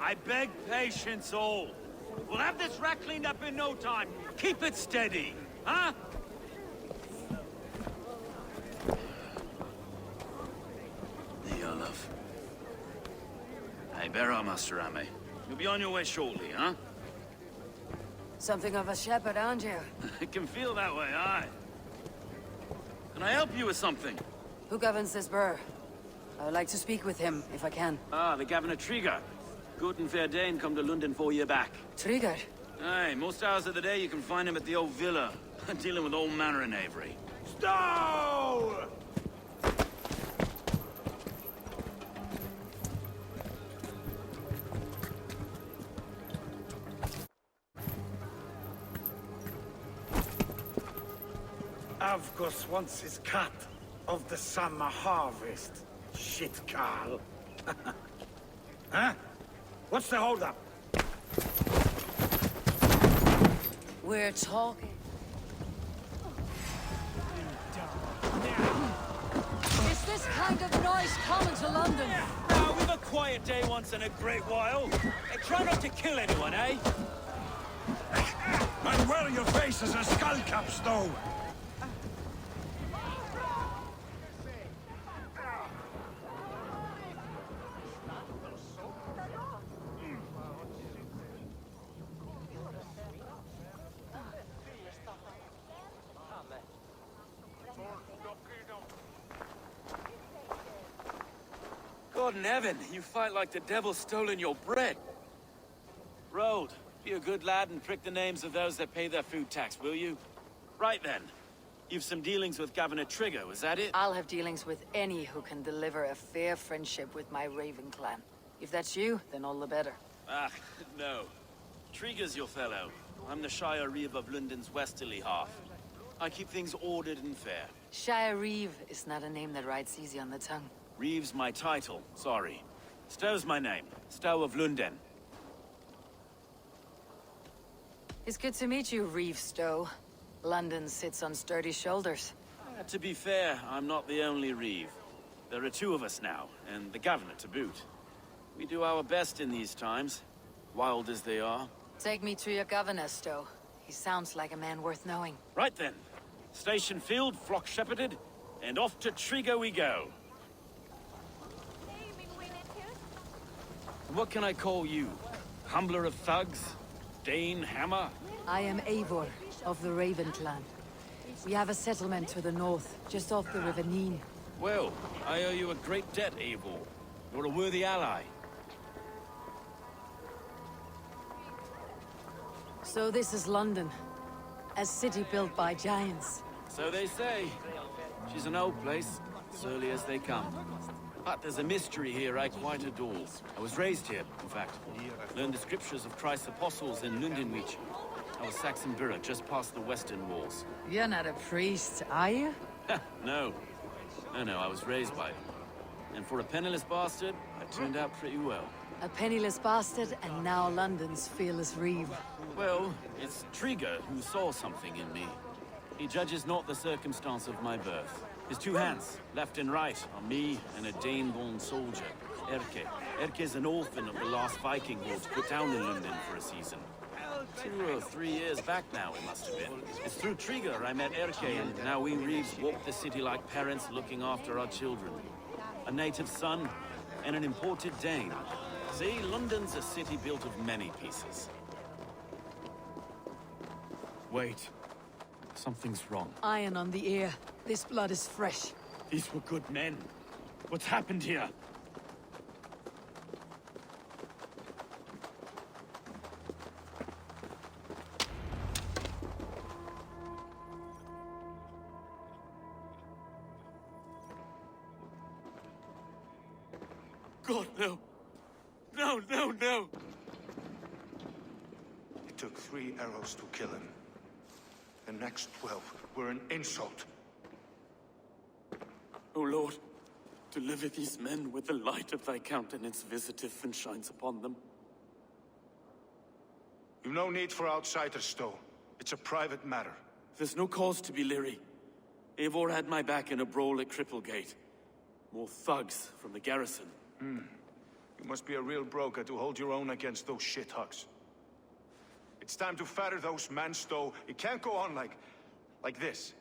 I beg patience, all. We'll have this rat cleaned up in no time. Keep it steady, huh? There you are, love. Hey, bear our Master Ame. You'll be on your way shortly, huh? Something of a shepherd, aren't you? It can feel that way, aye. Can I help you with something? Who governs this burr? I would like to speak with him, if I can. Ah, the Governor Trigger. Good and fair Dane come to London 4 year back. Trigger? Aye, most hours of the day you can find him at the old villa, dealing with all manner in Avery. Stow! Avgus wants his cut of the summer harvest. Shit, Carl. Huh? What's the holdup? We're talking. Is this kind of noise common to London? Now, we've a quiet day once in a great while. Hey, try not to kill anyone, eh? And wear your face as a skull cap, Stow. God in heaven, you fight like the devil's stolen your bread. Road, be a good lad and prick the names of those that pay their food tax, will you? Right then. You've some dealings with Governor Trigger, was that it? I'll have dealings with any who can deliver a fair friendship with my Raven clan. If that's you, then all the better. Ah, no. Trigger's your fellow. I'm the Shire Reeve of London's westerly half. I keep things ordered and fair. Shire Reeve is not a name that rides easy on the tongue. Reeve's my title, sorry. Stow's my name. Stow of London. It's good to meet you, Reeve Stow. London sits on sturdy shoulders. To be fair, I'm not the only Reeve. There are two of us now, and the governor to boot. We do our best in these times, wild as they are. Take me to your governor, Stow. He sounds like a man worth knowing. Right then. Station field, flock shepherded, and off to Trigger we go. What can I call you? Humbler of thugs? Dane Hammer? I am Eivor, of the Raven clan. We have a settlement to the north, just off the River Neen. Well, I owe you a great debt, Eivor. You're a worthy ally. So this is London. A city built by giants. So they say. She's an old place, as early as they come. But there's a mystery here I quite adore. I was raised here, in fact. Learned the scriptures of Christ's apostles in Lundenwich. I was Saxon Borough, just past the western walls. You're not a priest, are you? No. No, I was raised by them. And for a penniless bastard, I turned out pretty well. A penniless bastard, and now London's fearless Reeve. Well, it's Trigger who saw something in me. He judges not the circumstance of my birth. His two hands, left and right, are me and a Dane-born soldier, Erke. Erke's an orphan of the last Viking hordes put down in London for a season. 2 or 3 years back now, it must have been. It's through Trigger I met Erke, and now we Reeves walk the city like parents looking after our children. A native son, and an imported Dane. See, London's a city built of many pieces. Wait. Something's wrong. Iron on the ear. This blood is fresh. These were good men. What's happened here? God, no. No, no, no. took 3 arrows to kill him. The next 12 were an insult. O Lord, deliver these men with the light of thy countenance visiteth and shines upon them. You've no need for outsiders, though. It's a private matter. There's no cause to be leery. Eivor had my back in a brawl at Cripplegate. More thugs from the garrison. You must be a real broker to hold your own against those shithugs. It's time to fetter those men, Stowe. It can't go on like this.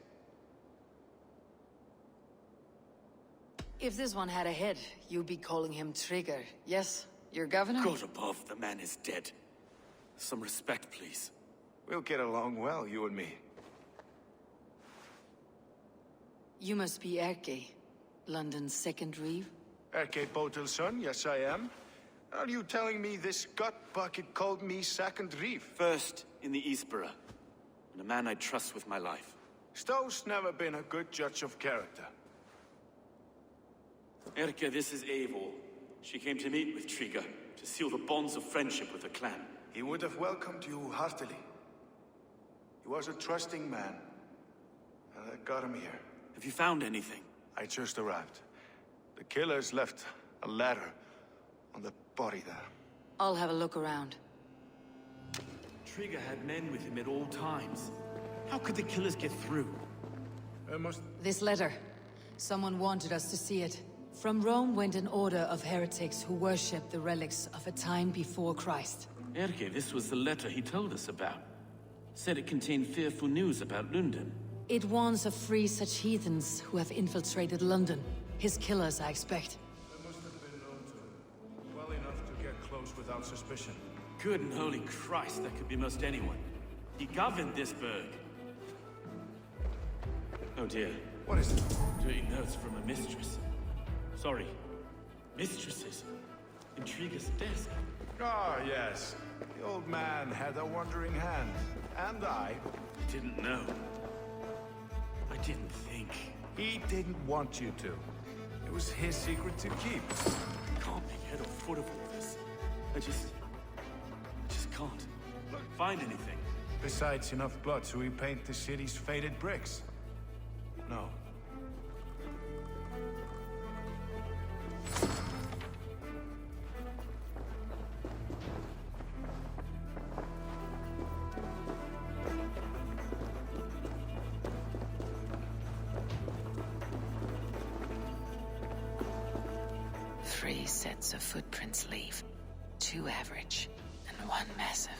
If this one had a head, you'd be calling him Trigger. Yes, your governor? God above, the man is dead. Some respect, please. We'll get along well, you and me. You must be Erke, London's second reeve. Erke Botel's son, yes I am. Are you telling me this gut bucket called me second reeve? First in the Eastborough, and a man I trust with my life. Stowe's never been a good judge of character. Erke, this is Eivor. She came to meet with Trigger, to seal the bonds of friendship with the clan. He would have welcomed you heartily. He was a trusting man, and I got him here. Have you found anything? I just arrived. The killers left a letter on the body there. I'll have a look around. Trigger had men with him at all times. How could the killers get through? This letter. Someone wanted us to see it. From Rome went an order of heretics who worshipped the relics of a time before Christ. Erke, this was the letter he told us about. Said it contained fearful news about London. It warns of free such heathens who have infiltrated London. His killers, I expect. They must have been known to him. Well enough to get close without suspicion. Good and holy Christ, that could be most anyone. He governed this burg. Oh dear. What is it? Dirty notes from a mistress. Sorry. Mistresses. In Trigger's desk. Ah, yes. The old man had a wandering hand. And I. Didn't know. I didn't think. He didn't want you to. It was his secret to keep. Can't make head or foot of all this. I just can't find anything. Besides enough blood to repaint the city's faded bricks. No. Three sets of footprints leave. 2 average, and 1 massive.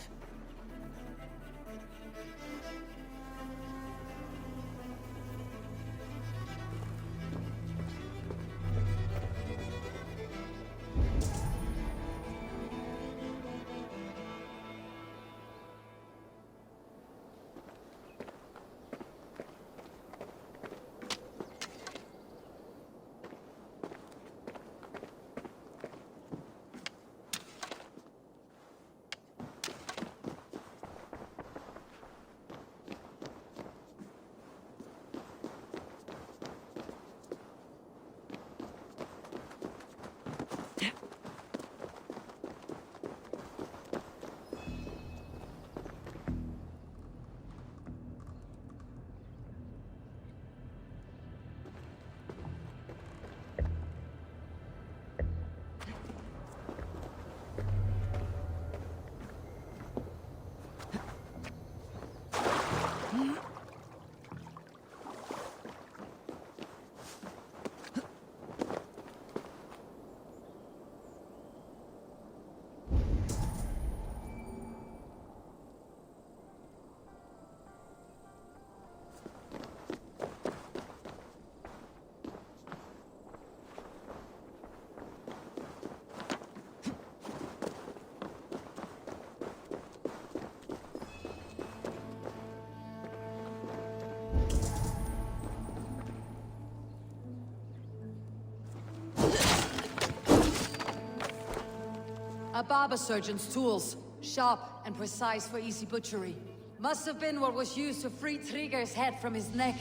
A barber surgeon's tools. Sharp and precise for easy butchery. Must have been what was used to free Trigger's head from his neck.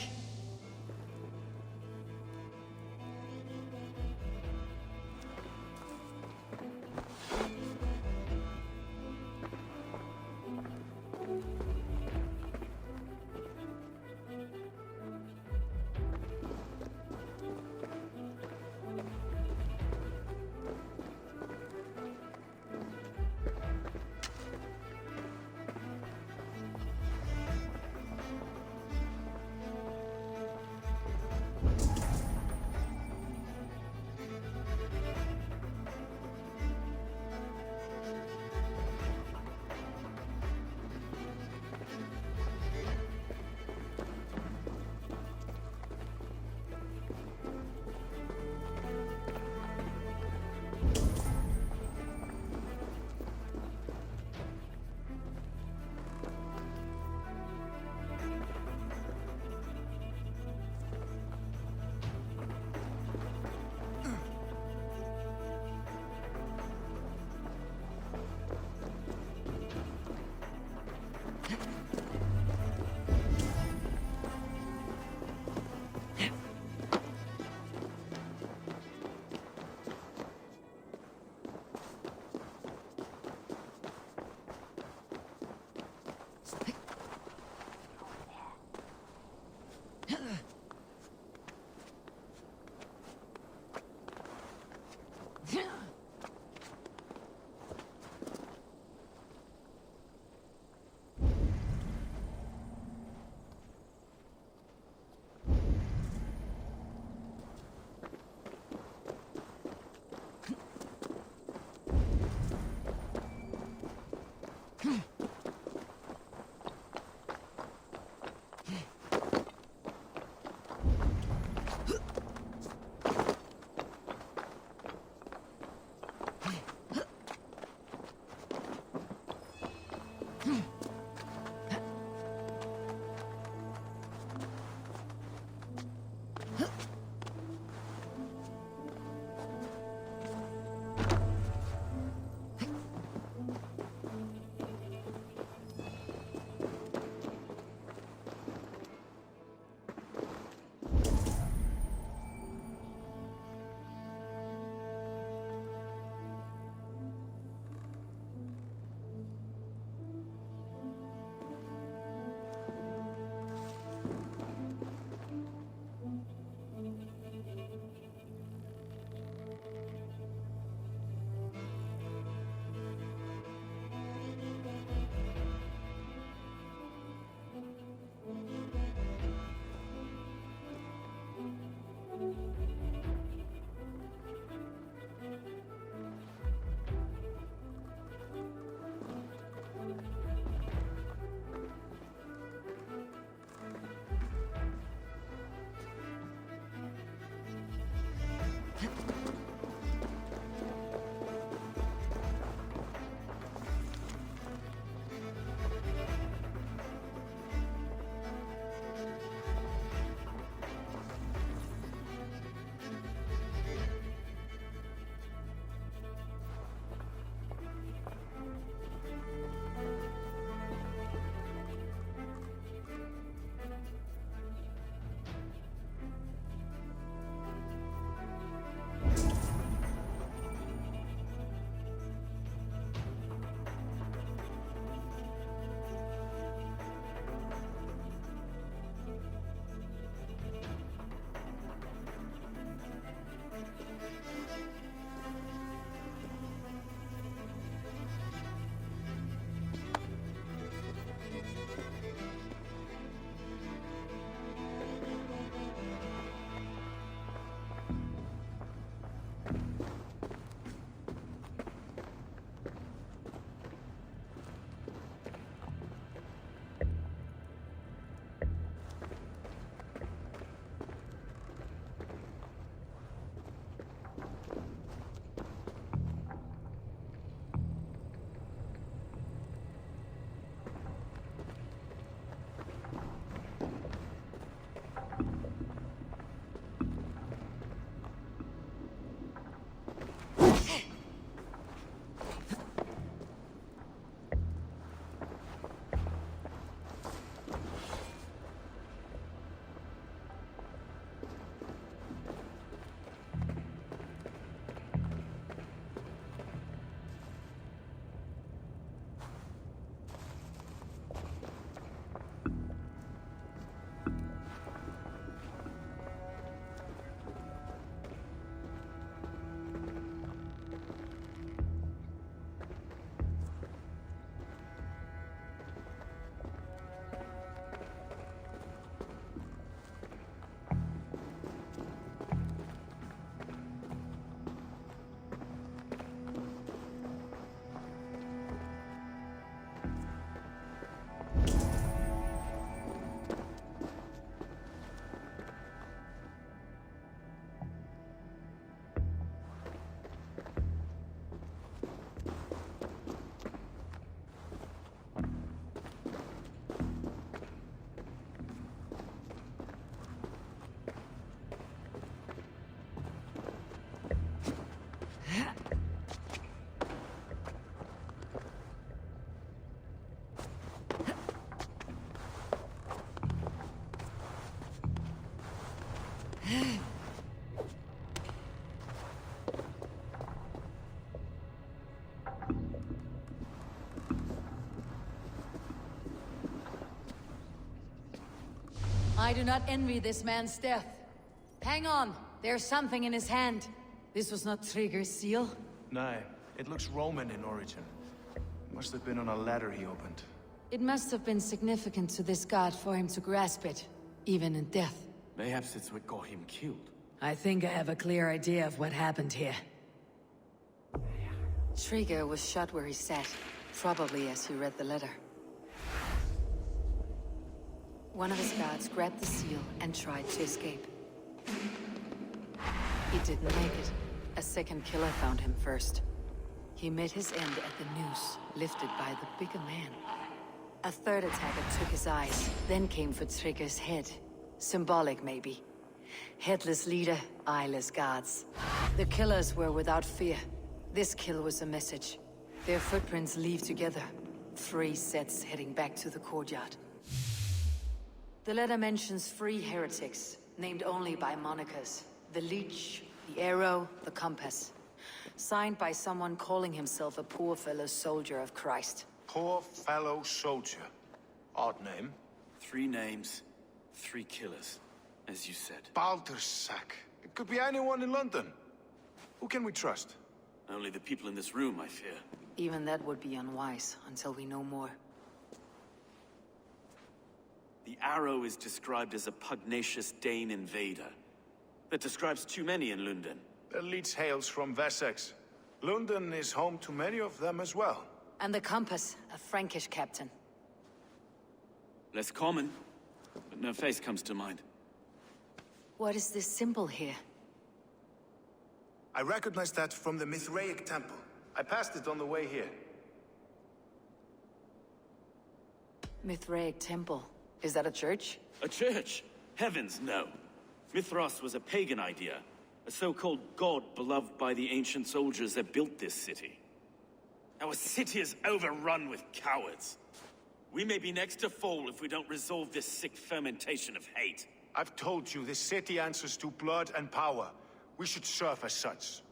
I do not envy this man's death. Hang on, there's something in his hand. This was not Trigger's seal. Nah, it looks Roman in origin. Must have been on a ladder he opened. It must have been significant to this god for him to grasp it, even in death. Mayhaps it's what got him killed. I think I have a clear idea of what happened here. Trigger was shot where he sat. Probably as he read the letter. One of his guards grabbed the seal and tried to escape. He didn't make it. A second killer found him first. He met his end at the noose, lifted by the bigger man. A third attacker took his eyes, then came for Trigger's head. Symbolic, maybe. Headless leader, eyeless guards. The killers were without fear. This kill was a message. Their footprints leave together. 3 sets heading back to the courtyard. The letter mentions 3 heretics, named only by monikers. The Leech, the Arrow, the Compass. Signed by someone calling himself a poor fellow soldier of Christ. Poor fellow soldier. Odd name. 3 names, 3 killers, as you said. Baldersack. It could be anyone in London. Who can we trust? Only the people in this room, I fear. Even that would be unwise, until we know more. The Arrow is described as a pugnacious Dane invader. That describes too many in London. The Leech hails from Wessex. London is home to many of them as well. And the Compass, a Frankish captain. Less common, but no face comes to mind. What is this symbol here? I recognize that from the Mithraic temple. I passed it on the way here. Mithraic temple. Is that a church? A church? Heavens, no. Mithras was a pagan idea. A so-called god beloved by the ancient soldiers that built this city. Our city is overrun with cowards. We may be next to fall if we don't resolve this sick fermentation of hate. I've told you, this city answers to blood and power. We should serve as such.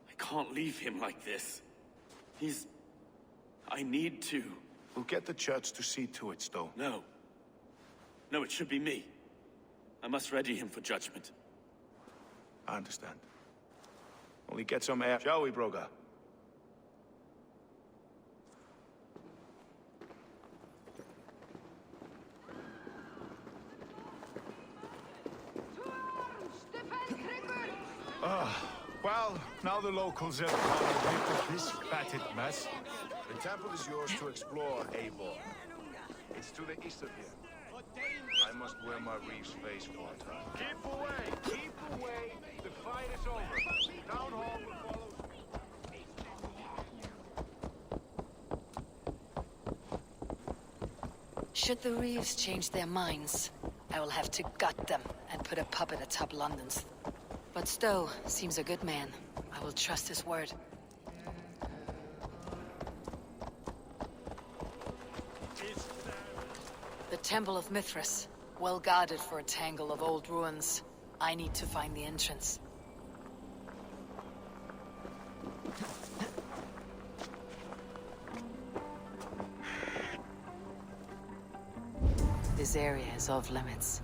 I can't leave him like this. I need to. We'll get the church to see to it, Stowe. No. No, it should be me. I must ready him for judgment. I understand. Only get some air, shall we, Broga? Well, now the locals have gone of this fatted mess. The temple is yours to explore, Eivor. It's to the east of here. I must wear my Reeves face for a time. Keep away! Keep away! The fight is over. Town hall will follow. Should the Reeves change their minds, I will have to gut them and put a puppet atop London's. But Stowe seems a good man. I will trust his word. The Temple of Mithras. Well guarded for a tangle of old ruins. I need to find the entrance. This area is off limits.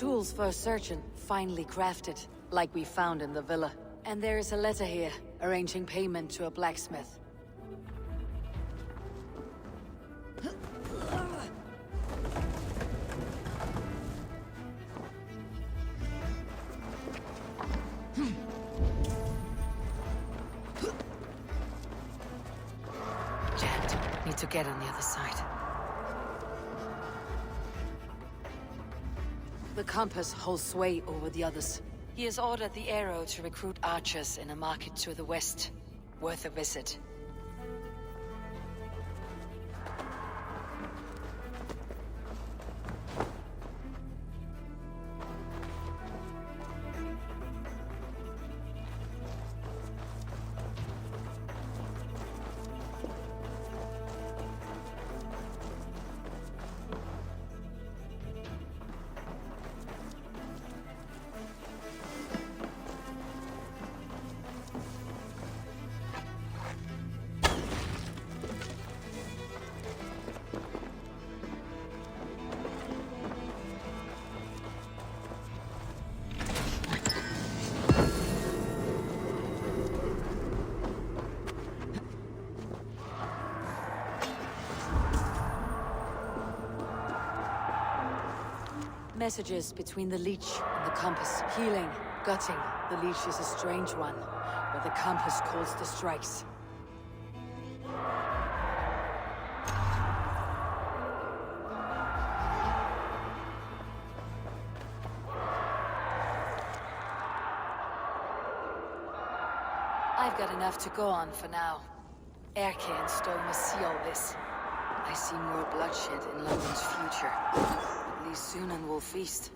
tools for searching, finely crafted, like we found in the villa. And there is a letter here, arranging payment to a blacksmith. Jammed. Need to get on the other side. The compass holds sway over the others. He has ordered the arrow to recruit archers in a market to the west. Worth a visit. Messages between the leech and the compass. Healing, gutting. The leech is a strange one, but the compass calls the strikes. I've got enough to go on for now. Erke and Stowe must see all this. I see more bloodshed in London's future. At least soon and we'll feast.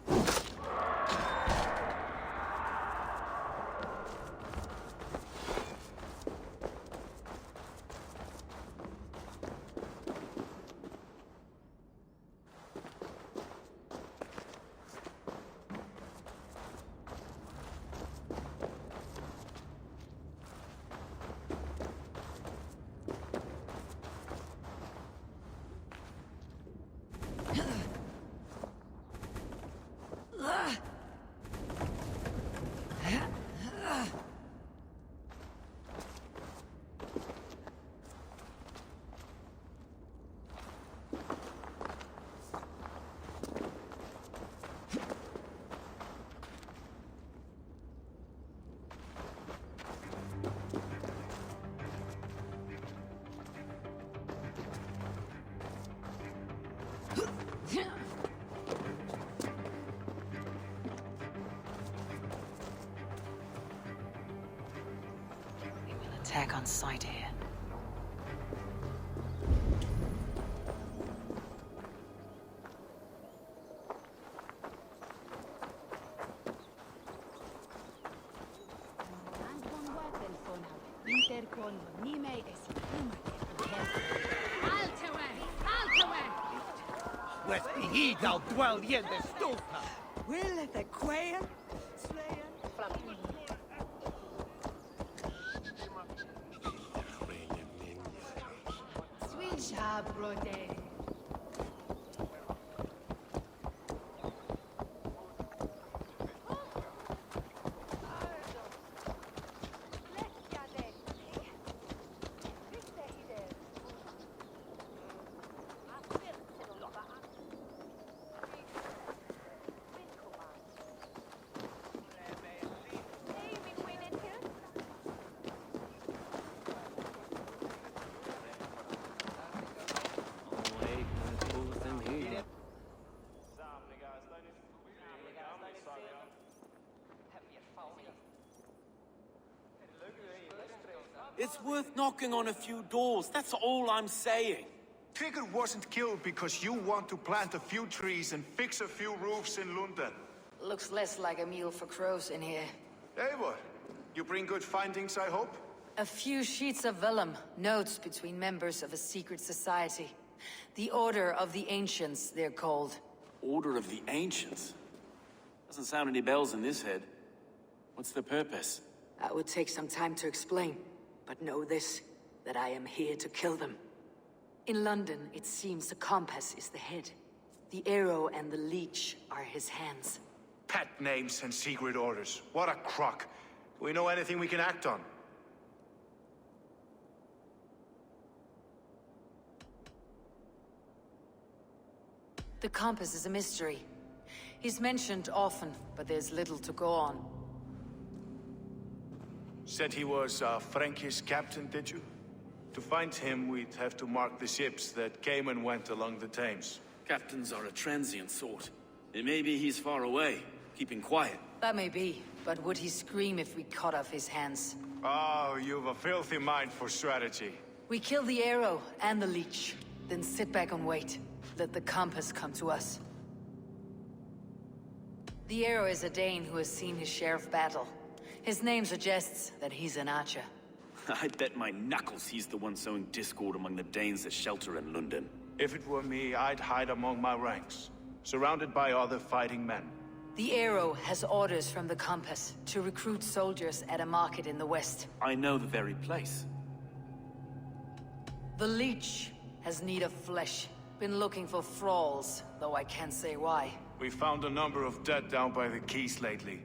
Attack on sight here. West he thou dwell yen the stulpa. Will it the quail? Brode. It's worth knocking on a few doors, that's all I'm saying. Trigger wasn't killed because you want to plant a few trees and fix a few roofs in London. Looks less like a meal for crows in here. Eivor, you bring good findings, I hope? A few sheets of vellum, notes between members of a secret society. The Order of the Ancients, they're called. Order of the Ancients? Doesn't sound any bells in this head. What's the purpose? That would take some time to explain. But know this, that I am here to kill them. In London, it seems the compass is the head. The arrow and the leech are his hands. Pet names and secret orders. What a crock. Do we know anything we can act on? The compass is a mystery. He's mentioned often, but there's little to go on. Said he was a Frankish captain, did you? To find him, we'd have to mark the ships that came and went along the Thames. Captains are a transient sort. It may be he's far away, keeping quiet. That may be, but would he scream if we cut off his hands? Oh, you've a filthy mind for strategy. We kill the arrow and the leech, then sit back and wait. Let the compass come to us. The arrow is a Dane who has seen his share of battle. His name suggests that he's an archer. I bet my knuckles he's the one sowing discord among the Danes that shelter in London. If it were me, I'd hide among my ranks, surrounded by other fighting men. The arrow has orders from the compass to recruit soldiers at a market in the west. I know the very place. The leech has need of flesh. Been looking for thralls, though I can't say why. We found a number of dead down by the quays lately,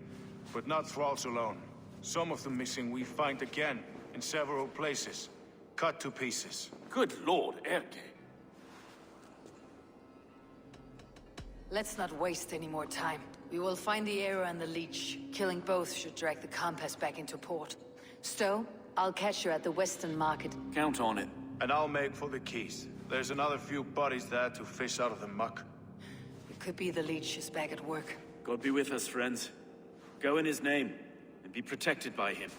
but not thralls alone. Some of the missing we find again in several places, cut to pieces. Good lord, Erke. Let's not waste any more time. We will find the arrow and the leech. Killing both should drag the compass back into port. Stowe, I'll catch you at the western market. Count on it. And I'll make for the quays. There's another few bodies there to fish out of the muck. It could be the leech is back at work. God be with us, friends. Go in his name, and be protected by him.